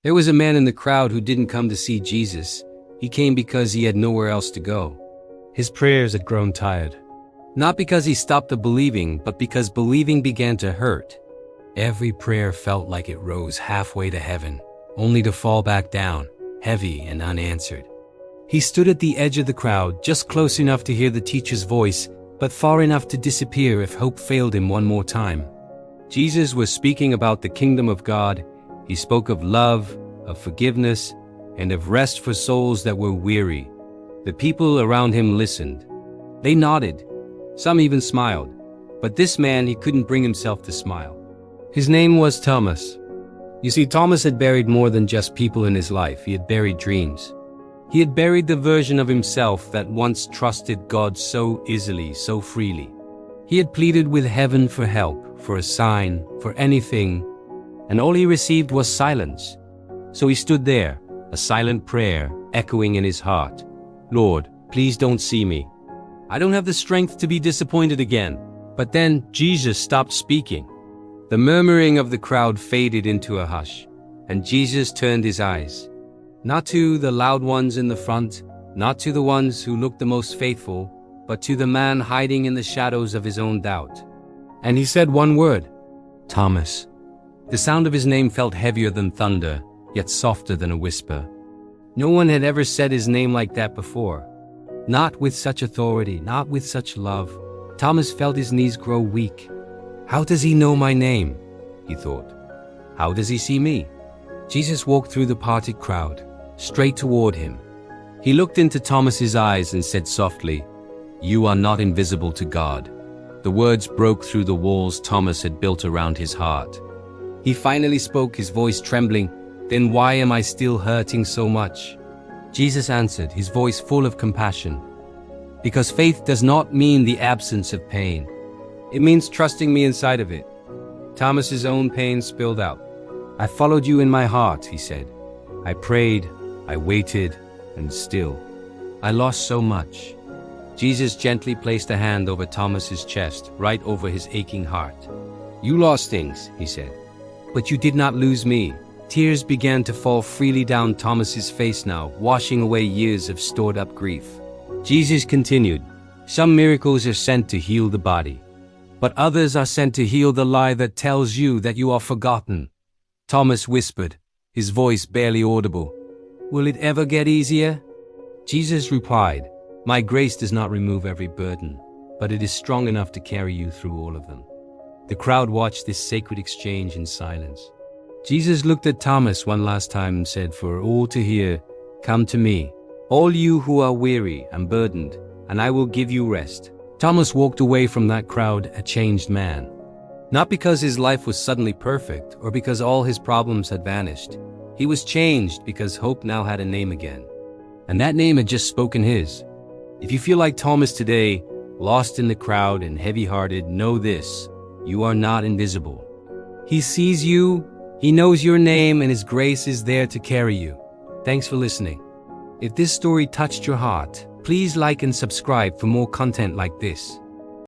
There was a man in the crowd who didn't come to see Jesus. He came because he had nowhere else to go. His prayers had grown tired. Not because he stopped believing, but because believing began to hurt. Every prayer felt like it rose halfway to heaven, only to fall back down, heavy and unanswered. He stood at the edge of the crowd, just close enough to hear the teacher's voice, but far enough to disappear if hope failed him one more time. Jesus was speaking about the kingdom of God. He spoke of love, of forgiveness, and of rest for souls that were weary. The people around him listened. They nodded. Some even smiled. But this man, he couldn't bring himself to smile. His name was Thomas. You see, Thomas had buried more than just people in his life. He had buried dreams. He had buried the version of himself that once trusted God so easily, so freely. He had pleaded with heaven for help, for a sign, for anything, and all he received was silence. So he stood there, a silent prayer echoing in his heart. Lord, please don't see me. I don't have the strength to be disappointed again. But then Jesus stopped speaking. The murmuring of the crowd faded into a hush, and Jesus turned his eyes. Not to the loud ones in the front, not to the ones who looked the most faithful, but to the man hiding in the shadows of his own doubt. And he said one word, Thomas. The sound of his name felt heavier than thunder, yet softer than a whisper. No one had ever said his name like that before. Not with such authority, not with such love. Thomas felt his knees grow weak. How does he know my name? He thought. How does he see me? Jesus walked through the parted crowd, straight toward him. He looked into Thomas's eyes and said softly, You are not invisible to God. The words broke through the walls Thomas had built around his heart. He finally spoke, his voice trembling. Then why am I still hurting so much? Jesus answered, his voice full of compassion. Because faith does not mean the absence of pain. It means trusting me inside of it. Thomas's own pain spilled out. I followed you in my heart, he said. I prayed, I waited, and still, I lost so much. Jesus gently placed a hand over Thomas's chest, right over his aching heart. You lost things, he said, but you did not lose me. Tears began to fall freely down Thomas's face now, washing away years of stored up grief. Jesus continued, Some miracles are sent to heal the body, but others are sent to heal the lie that tells you that you are forgotten. Thomas whispered, his voice barely audible, Will it ever get easier? Jesus replied, My grace does not remove every burden, but it is strong enough to carry you through all of them. The crowd watched this sacred exchange in silence. Jesus looked at Thomas one last time and said, For all to hear, come to me, all you who are weary and burdened, and I will give you rest. Thomas walked away from that crowd a changed man. Not because his life was suddenly perfect or because all his problems had vanished. He was changed because hope now had a name again. And that name had just spoken his. If you feel like Thomas today, lost in the crowd and heavy-hearted, know this, you are not invisible. He sees you, he knows your name, and his grace is there to carry you. Thanks for listening. If this story touched your heart, please like and subscribe for more content like this.